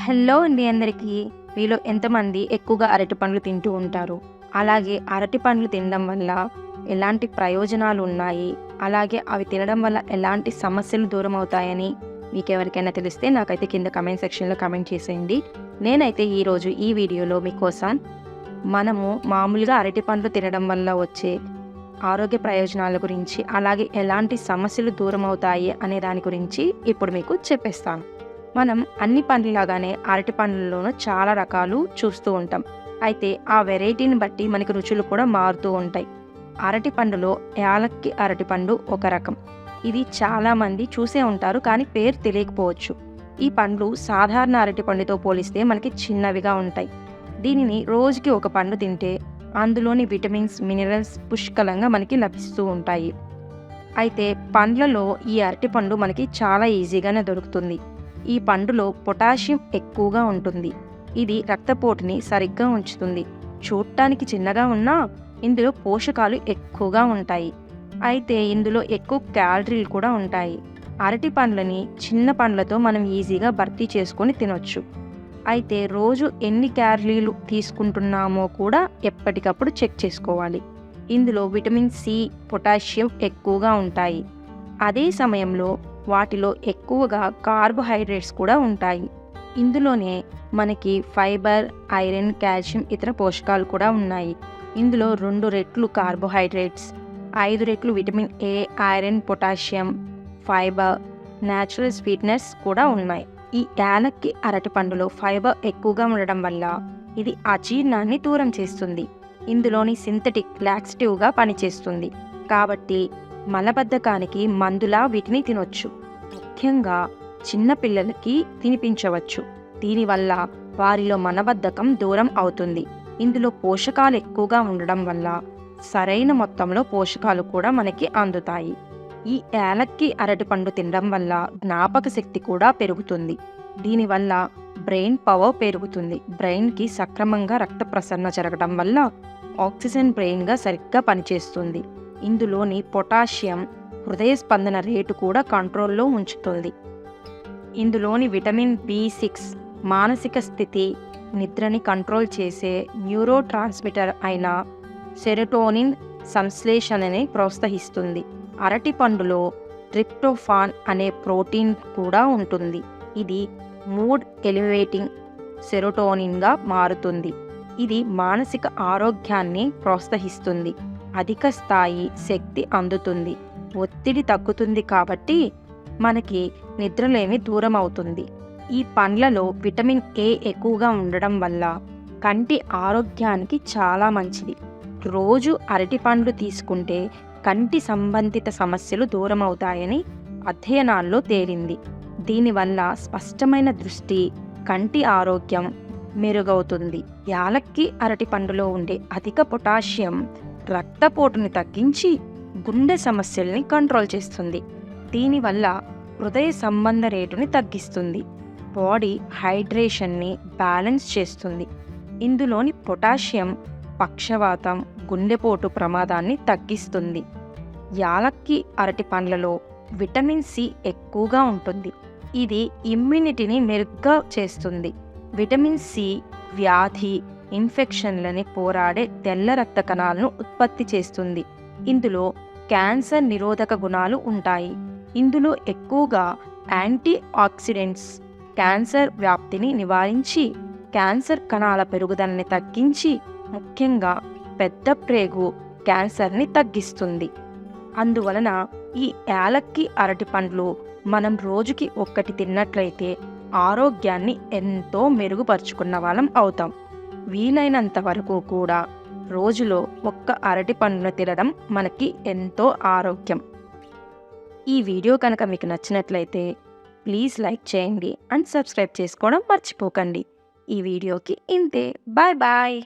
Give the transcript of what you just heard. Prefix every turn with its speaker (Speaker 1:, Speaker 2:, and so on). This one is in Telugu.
Speaker 1: హలో అండి అందరికీ. మీలో ఎంతమంది ఎక్కువగా అరటి పండ్లు తింటూ ఉంటారు? అలాగే అరటి పండ్లు తినడం వల్ల ఎలాంటి ప్రయోజనాలు ఉన్నాయి? అలాగే అవి తినడం వల్ల ఎలాంటి సమస్యలు దూరమవుతాయని మీకెవరికైనా తెలిస్తే నాకైతే కింద కామెంట్ సెక్షన్‌లో కామెంట్ చేసేయండి. నేనైతే ఈరోజు ఈ వీడియోలో మీకోసం మనము మామూలుగా అరటి పండ్లు తినడం వల్ల వచ్చే ఆరోగ్య ప్రయోజనాల గురించి, అలాగే ఎలాంటి సమస్యలు దూరమవుతాయి అనే దాని గురించి ఇప్పుడు మీకు చెప్పేస్తాను. మనం అన్ని పండ్లలాగానే అరటి పండ్లలోనూ చాలా రకాలు చూస్తూ ఉంటాం. అయితే ఆ వెరైటీని బట్టి మనకి రుచులు కూడా మారుతూ ఉంటాయి. అరటి పండులో యాలక్కి అరటిపండు ఒక రకం. ఇది చాలామంది చూసే ఉంటారు, కానీ పేరు తెలియకపోవచ్చు. ఈ పండ్లు సాధారణ అరటి పండుతో పోలిస్తే మనకి చిన్నవిగా ఉంటాయి. దీనిని రోజుకి ఒక పండు తింటే అందులోని విటమిన్స్, మినరల్స్ పుష్కలంగా మనకి లభిస్తూ ఉంటాయి. అయితే పండ్లలో ఈ అరటిపండు మనకి చాలా ఈజీగానే దొరుకుతుంది. ఈ పండులో పొటాషియం ఎక్కువగా ఉంటుంది. ఇది రక్తపోటుని సరిగ్గా ఉంచుతుంది. చూడటానికి చిన్నగా ఉన్నా ఇందులో పోషకాలు ఎక్కువగా ఉంటాయి. అయితే ఇందులో ఎక్కువ క్యాలరీలు కూడా ఉంటాయి. అరటి పండ్లని చిన్న పండ్లతో మనం ఈజీగా భర్తీ చేసుకొని తినొచ్చు. అయితే రోజు ఎన్ని క్యాలరీలు తీసుకుంటున్నామో కూడా ఎప్పటికప్పుడు చెక్ చేసుకోవాలి. ఇందులో విటమిన్ సి, పొటాషియం ఎక్కువగా ఉంటాయి. అదే సమయంలో వాటిలో ఎక్కువగా కార్బోహైడ్రేట్స్ కూడా ఉంటాయి. ఇందులోనే మనకి ఫైబర్, ఐరన్, కాల్షియం ఇతర పోషకాలు కూడా ఉన్నాయి. ఇందులో 2 రెట్లు కార్బోహైడ్రేట్స్, 5 రెట్లు vitamin A, iron, potassium, fibre, natural sweetness కూడా ఉన్నాయి. ఈ యాలక్కి అరటిపండులో ఫైబర్ ఎక్కువగా ఉండడం వల్ల ఇది అజీర్ణాన్ని దూరం చేస్తుంది. ఇందులోని సింథటిక్ లాక్సిటివ్గా పనిచేస్తుంది. కాబట్టి మలబద్ధకానికి మందులా వీటిని తినొచ్చు. ముఖ్యంగా చిన్న పిల్లలకి తినిపించవచ్చు. దీనివల్ల వారిలో మలబద్ధకం దూరం అవుతుంది. ఇందులో పోషకాలు ఎక్కువగా ఉండడం వల్ల సరైన మొత్తంలో పోషకాలు కూడా మనకి అందుతాయి. ఈ యాలక్కి అరటిపండు తినడం వల్ల జ్ఞాపక శక్తి కూడా పెరుగుతుంది. దీనివల్ల బ్రెయిన్ పవర్ పెరుగుతుంది. బ్రెయిన్కి సక్రమంగా రక్త ప్రసరణ జరగడం వల్ల ఆక్సిజన్ బ్రెయిన్గా సరిగ్గా పనిచేస్తుంది. ఇందులోని పొటాషియం హృదయ స్పందన రేటు కూడా కంట్రోల్లో ఉంచుతుంది. ఇందులోని విటమిన్ బి6 మానసిక స్థితి, నిద్రని కంట్రోల్ చేసే న్యూరో ట్రాన్స్మిటర్ అయిన సెరోటోనిన్ సంశ్లేషణని ప్రోత్సహిస్తుంది. అరటి పండులో ట్రిప్టోఫాన్ అనే ప్రోటీన్ కూడా ఉంటుంది. ఇది మూడ్ ఎలివేటింగ్ సెరోటోనిన్గా మారుతుంది. ఇది మానసిక ఆరోగ్యాన్ని ప్రోత్సహిస్తుంది. అధిక స్థాయి శక్తి అందుతుంది. ఒత్తిడి తగ్గుతుంది. కాబట్టి మనకి నిద్రలేమి దూరం అవుతుంది. ఈ పండ్లలో విటమిన్ ఏ ఎక్కువగా ఉండడం వల్ల కంటి ఆరోగ్యానికి చాలా మంచిది. రోజు అరటి పండ్లు తీసుకుంటే కంటి సంబంధిత సమస్యలు దూరం అవుతాయని అధ్యయనాల్లో తేలింది. దీనివల్ల స్పష్టమైన దృష్టి, కంటి ఆరోగ్యం మెరుగవుతుంది. యాలక్కి అరటి పండులో ఉండే అధిక పొటాషియం రక్తపోటుని తగ్గించి గుండె సమస్యల్ని కంట్రోల్ చేస్తుంది. దీనివల్ల హృదయ సంబంధ రేటుని తగ్గిస్తుంది. బాడీ హైడ్రేషన్ని బ్యాలెన్స్ చేస్తుంది. ఇందులోని పొటాషియం పక్షవాతం, గుండెపోటు ప్రమాదాన్ని తగ్గిస్తుంది. యాలక్కి అరటి పండ్లలో విటమిన్ సి ఎక్కువగా ఉంటుంది. ఇది ఇమ్యూనిటీని మెరుగ్గా చేస్తుంది. విటమిన్ సి వ్యాధి, ఇన్ఫెక్షన్లని పోరాడే తెల్ల రక్త కణాలను ఉత్పత్తి చేస్తుంది. ఇందులో క్యాన్సర్ నిరోధక గుణాలు ఉంటాయి. ఇందులో ఎక్కువగా యాంటీ ఆక్సిడెంట్స్ క్యాన్సర్ వ్యాప్తిని నివారించి, క్యాన్సర్ కణాల పెరుగుదలని తగ్గించి, ముఖ్యంగా పెద్ద ప్రేగు క్యాన్సర్ని తగ్గిస్తుంది. అందువలన ఈ యాలక్కి అరటి పండ్లు మనం రోజుకి ఒక్కటి తిన్నట్లయితే ఆరోగ్యాన్ని ఎంతో మెరుగుపరుచుకున్న వాళ్ళం అవుతాం. వీలైనంత వరకు కూడా రోజులో ఒక్క అరటి పండును తినడం మనకి ఎంతో ఆరోగ్యం. ఈ వీడియో కనుక మీకు నచ్చినట్లయితే ప్లీజ్ లైక్ చేయండి అండ్ సబ్స్క్రైబ్ చేసుకోవడం మర్చిపోకండి. ఈ వీడియోకి ఇంతే. Bye bye.